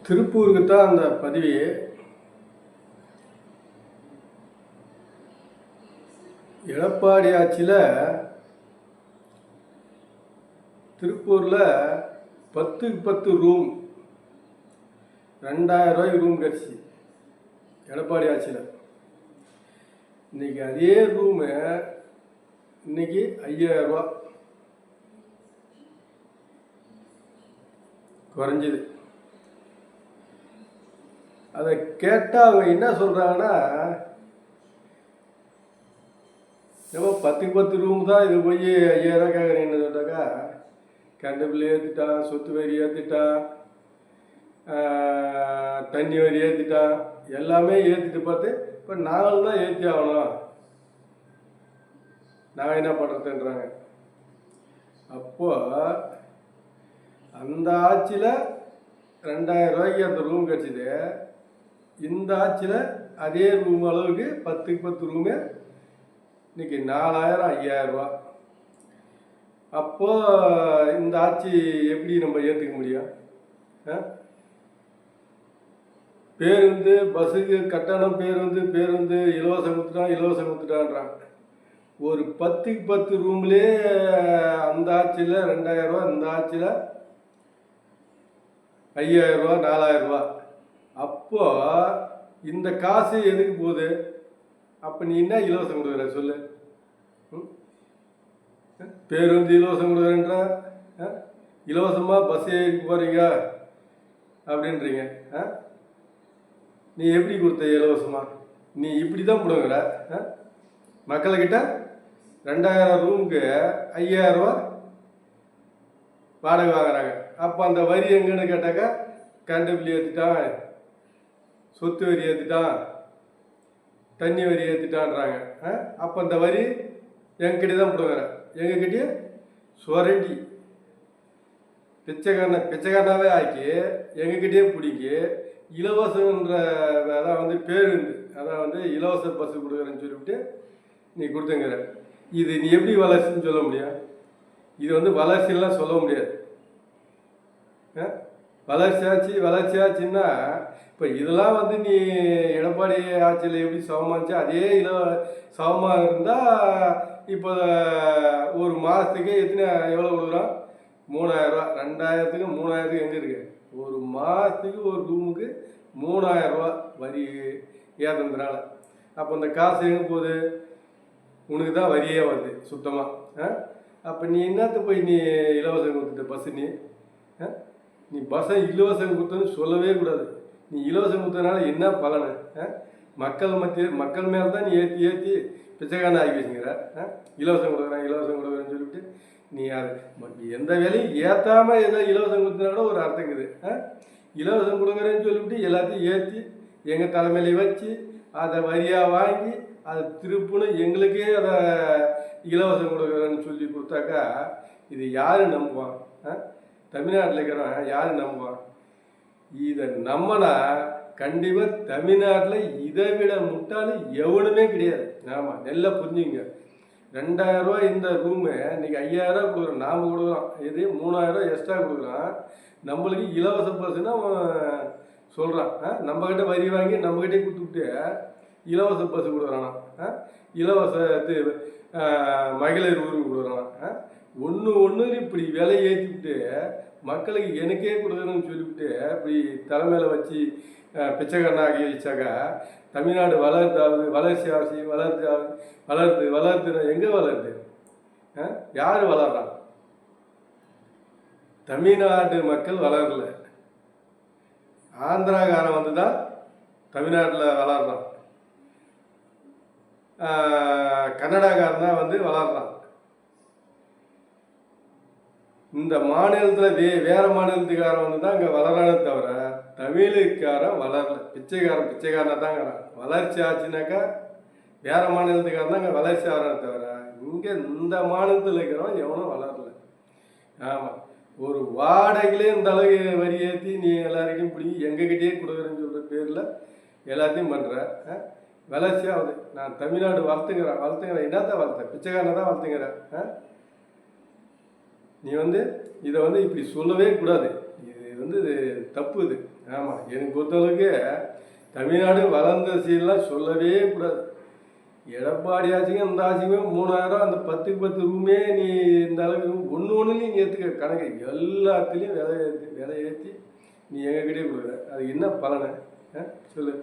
திருப்பூருக்கு தான் அந்த பதிவு. எடப்பாடி ஆட்சியில் திருப்பூரில் 10க்கு 10 ரூம் 2000 ரூபாய்க்கு ரூம் கிடச்சி எடப்பாடி ஆட்சியில். இன்னைக்கு அதே ரூமு இன்னைக்கு 5000 ரூபா குறைஞ்சிது. அதை கேட்டால் அவங்க என்ன சொல்கிறாங்கன்னா, ஏதோ 10க்கு 10 ரூம் தான், இது போய் 5000 ரூபா கேட்குறீங்கன்னு சொல்லிட்டாக்கா, கரண்ட் பில் ஏற்றிட்டான், சொத்து வரி ஏற்றிட்டான், தண்ணி வரி ஏற்றிட்டான், எல்லாமே ஏற்றிட்டு பார்த்து இப்போ நாங்களும் தான் ஏற்றி ஆகணும், நாங்கள் என்ன பண்ணுறதுன்றாங்க. அப்போது அந்த ஆட்சியில் 2000 ரூபாய்க்கு அந்த ரூம் கிடச்சிது. இந்த ஆட்சியில் அதே ரூம் அளவுக்கு 10க்கு 10 ரூமு இன்னைக்கு 4000 5000 ரூபா. அப்போது இந்த ஆட்சி எப்படி நம்ம ஏற்றுக்க முடியும்? பேருந்து பஸ்ஸுக்கு கட்டணம், பேருந்து இலவசம் கொடுத்துட்டான்றாங்க. ஒரு 10க்கு 10 ரூம்லேயே அந்த ஆட்சியில் 2000 ரூபா, இந்த ஆட்சியில் 5000 ரூபா 4000 ரூபா. அப்போ இந்த காசு எதுக்கு போகுது? அப்போ நீ என்ன இலவசம் கொடுக்குற சொல்லு? பேருந்து இலவசம் கொடுக்குறேன்ற, இலவசமாக பஸ் ஏறி போகிறீங்க அப்படின்றீங்க. நீ எப்படி கொடுத்த இலவசமாக? நீ இப்படி தான் கொடுங்குற. மக்கள்கிட்ட 2000 ரூமுக்கு 5000 ரூபா வாடகை வாங்குறாங்க. அப்போ அந்த வரி எங்கன்னு கேட்டாக்கா, கரண்ட் பில் ஏற்றிட்டான், சொத்து வரி ஏற்றிட்டான், தண்ணி வரி ஏற்றிட்டான்றாங்க. அப்போ அந்த வரி எங்ககிட்ட தான் பிடுங்குற. எங்ககிட்டயே சுரண்டி பிச்சைக்காரனாவே ஆக்கி எங்ககிட்டயே பிடிக்கி இலவசன்ற அதான் வந்து பேருந்து, அதான் வந்து இலவச பஸ்ஸு கொடுக்குறேன்னு சொல்லிவிட்டு நீ கொடுத்துங்கிற. இது நீ எப்படி வளர்ச்சின்னு சொல்ல முடியும்? இது வந்து வளர்ச்சியெல்லாம் சொல்ல முடியாது. வளர்ச்சியாச்சுன்னா இப்போ இதெல்லாம் வந்து நீ எடப்பாடி ஆட்சியில் எப்படி சமமாச்சு அதே சமமாக இருந்தால் இப்போ ஒரு மாதத்துக்கு எவ்வளோ கொடுக்குறோம்? 3000 ரூபா. 2000க்கு 3000க்கு எங்கே இருக்கு? ஒரு மாதத்துக்கு ஒரு ரூமுக்கு 3000 ரூபா வரி ஏறுறதுனால. அப்போ அந்த காசு எங்கே போகுது? உனக்கு தான் வரியே வருது சுத்தமாக. அப்போ நீ என்னத்தை போய் நீ இலவசம் கொடுத்துட்ட பஸ்ஸு? நீ பஸ்ஸை இலவசம் கொடுத்தன்னு சொல்லவே கூடாது. நீ இலவசம் கொடுத்ததுனால என்ன பலனு? மக்கள் மேலே தான் நீ ஏற்றி பிச்சைக்காரன் ஆகி வச்சுங்கிற. இலவசம் கொடுக்குறேன்னு சொல்லிவிட்டு நீ எந்த வேலையும் ஏற்றாமல் ஏதோ இலவசம் கொடுத்தனா கூட ஒரு அர்த்தம் இருக்குது. இலவசம் கொடுக்குறேன்னு சொல்லிவிட்டு எல்லாத்தையும் ஏற்றி எங்கள் தலைமையில வச்சு அதை வரியாக வாங்கி அதை திருப்புன்னு எங்களுக்கே அதை இலவசம் கொடுக்குறேன்னு சொல்லி கொடுத்தாக்கா இது யார் நம்புவான்? தமிழ்நாட்டில் இருக்கிறவன் யார் நம்புவான்? இதை நம்பினா கண்டிப்பாக தமிழ்நாட்டில் இதை விட முட்டாலும் எவனுமே கிடையாது. ஆமாம், நல்லா புரிஞ்சுங்க. 2000 ரூபா இந்த ரூமு இன்றைக்கி 5000 ரூபா கொடுக்குறோம். நாம் கொடுக்குறோம். இது 3000 ரூபா எக்ஸ்ட்ரா கொடுக்குறோம். நம்மளுக்கு இலவச பஸ்ஸுன்னு சொல்கிறான். நம்மக்கிட்ட வரி வாங்கி நம்மக்கிட்டே கொடுத்துட்டு இலவச பஸ்ஸு கொடுக்குறானா? இலவச மகளிர் உரிமை கொடுக்குறானா? ஒன்று இப்படி விலை ஏற்றிவிட்டு மக்களுக்கு எனக்கே கொடுக்குறேன்னு சொல்லிவிட்டு இப்படி தலைமையில் வச்சு பிச்சைக்காரனாகி வச்சாக்கா தமிழ்நாடு வளருதாவது? வளருதுன்னா எங்கே வளருது? யார் வளர்றான்? தமிழ்நாடு மக்கள் வளரல. ஆந்திராக்காரன் வந்து தான் தமிழ்நாட்டில் வளர்றான். கன்னடாக்காரன் தான் வந்து வளர்றான். இந்த மாநிலத்தில் வேறு மாநிலத்துக்காரன் வந்து தான் இங்கே வளரானே தவிர தமிழுக்காரன் வளரல. பிச்சைக்காரனாக தாங்கிறான். வளர்ச்சி ஆச்சுனாக்கா வேறு மாநிலத்துக்காரன் தான் இங்கே வளர்ச்சி ஆகிறானே தவிர இங்கே இந்த மாநிலத்தில் இருக்கிறவன் எவனும் வளரல. ஆமாம், ஒரு வாடகையிலே இந்த அளவுக்கு வரி ஏற்றி நீ எல்லாருக்கும் பிடிங்கி எங்ககிட்டயே கொடுக்குறேன்னு சொல்கிற பேரில் எல்லாத்தையும் பண்ணுற. வளர்ச்சி ஆகுது. நான் தமிழ்நாடு வளர்த்துங்கிறேன். என்னத்தான் வளர்த்தேன்? பிச்சைக்காரனை தான் வளர்த்துங்கிறேன். நீ வந்து இதை வந்து இப்படி சொல்லவே கூடாது. இது வந்து இது தப்பு இது. ஆமாம், எனக்கு பொறுத்தளவுக்கு தமிழ்நாடு வளர்ந்த சீன்லாம் சொல்லவே கூடாது. எடப்பாடி ஆட்சிங்க இந்த ஆட்சிங்க 3000 அந்த 10க்கு 10 ரூமே நீ இந்த அளவுக்கு ஒன்றுலையும் நீ ஏற்றுக்க கணக்கு எல்லாத்துலேயும் விலை ஏற்றி நீ எங்ககிட்டயே கொடுக்குற. அது என்ன பலனை சொல்லு.